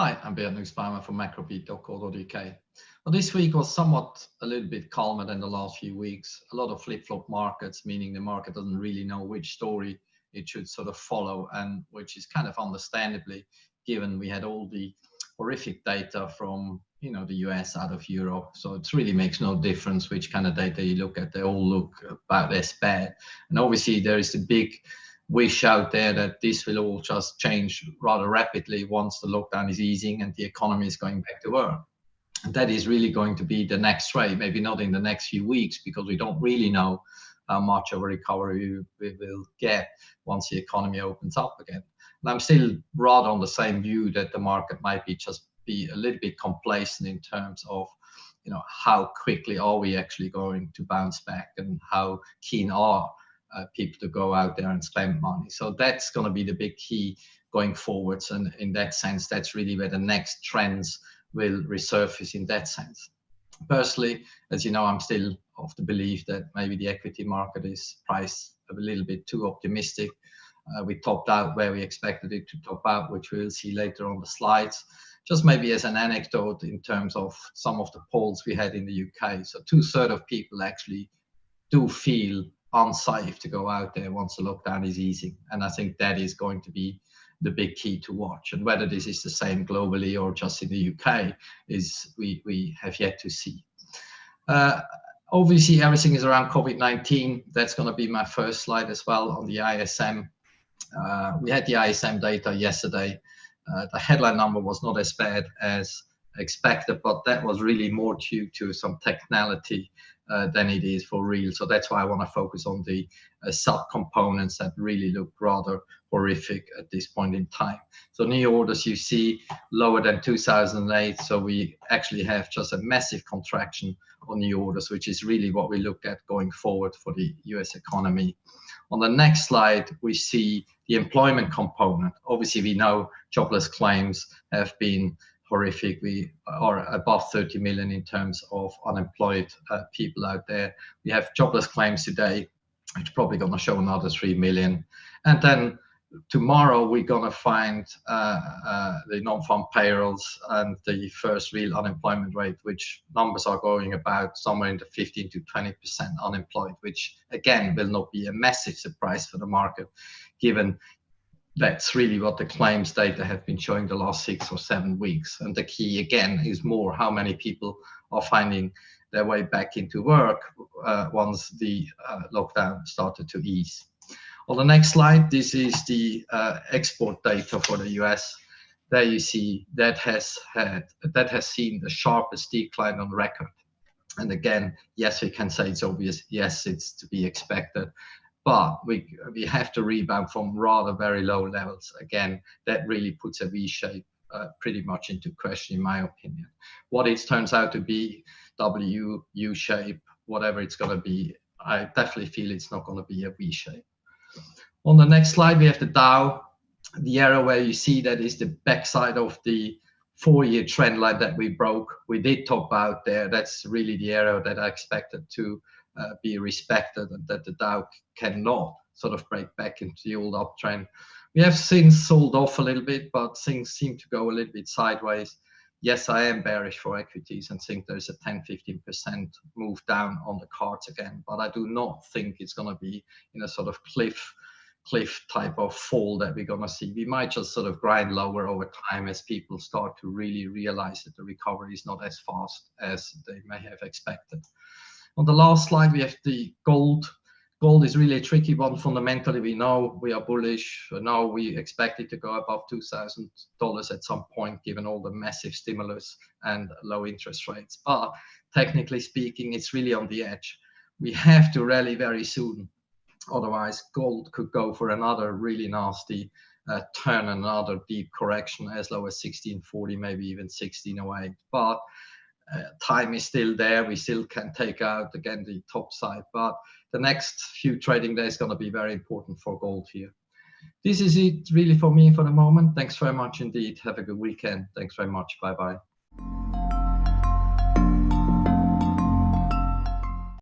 Hi, I'm Bernd Nussbaumer from macrobeat.co.uk. Well, this week was somewhat a little bit calmer than the last few weeks. A lot of flip-flop markets, meaning the market doesn't really know which story it should sort of follow, and which is kind of understandably, given we had all the horrific data from the US out of Europe. So it really makes no difference which kind of data you look at. They all look about as bad. And obviously there is a big wish out there that this will all just change rather rapidly once the lockdown is easing and the economy is going back to work. And that is really going to be the next wave, maybe not in the next few weeks, because we don't really know how much of a recovery we will get once the economy opens up again. And I'm still rather on the same view that the market might be a little bit complacent in terms of how quickly are we actually going to bounce back, and how keen are people to go out there and spend money. So that's going to be the big key going forwards, and in that sense that's really where the next trends will resurface in that sense. Personally, as you know, I'm still of the belief that maybe the equity market is priced a little bit too optimistic. We topped out where we expected it to top out, which we'll see later on the slides. Just maybe as an anecdote in terms of some of the polls we had in the UK. So 2/3 of people actually do feel unsafe to go out there once the lockdown is easing. And I think that is going to be the big key to watch. And whether this is the same globally or just in the UK is we have yet to see. Obviously, everything is around COVID-19. That's going to be my first slide as well on the ISM. We had the ISM data yesterday. The headline number was not as bad as expected, but that was really more due to some technicality than it is for real. So that's why I want to focus on the sub-components that really look rather horrific at this point in time. So new orders you see lower than 2008. So we actually have just a massive contraction on new orders, which is really what we look at going forward for the US economy. On the next slide, we see the employment component. Obviously, we know jobless claims have been horrific. We are above 30 million in terms of unemployed people out there. We have jobless claims today, which are probably going to show another 3 million. And then tomorrow we're going to find the non-farm payrolls and the first real unemployment rate, which numbers are going about somewhere in the 15 to 20% unemployed, which again will not be a massive surprise for the market, given that's really what the claims data have been showing the last 6 or 7 weeks. And the key again is more how many people are finding their way back into work once the lockdown started to ease. On the next slide, this is the export data for the US. There you see that has seen the sharpest decline on record. And again, yes, we can say it's obvious. Yes, it's to be expected. But we have to rebound from rather very low levels. Again, that really puts a V-shape pretty much into question, in my opinion. What it turns out to be, W, U-shape, whatever it's going to be, I definitely feel it's not going to be a V-shape. On the next slide, we have the Dow. The arrow where you see that is the backside of the 4-year trend line that we broke. We did top out there. That's really the arrow that I expected to be respected, and that the Dow cannot sort of break back into the old uptrend. We have since sold off a little bit, but things seem to go a little bit sideways. Yes, I am bearish for equities and think there's a 10-15% move down on the cards again, but I do not think it's going to be in a sort of cliff type of fall that we're going to see. We might just sort of grind lower over time as people start to really realize that the recovery is not as fast as they may have expected. On the last slide, we have the gold. Gold is really a tricky one. Fundamentally, we know we are bullish. Now we expect it to go above $2,000 at some point, given all the massive stimulus and low interest rates. But technically speaking, it's really on the edge. We have to rally very soon. Otherwise, gold could go for another really nasty turn, another deep correction as low as 1640, maybe even 1608. But time is still there. We still can take out again the top side, but the next few trading days is going to be very important for gold here. This is it really for me for the moment. Thanks very much indeed. Have a good weekend. Thanks very much. Bye bye.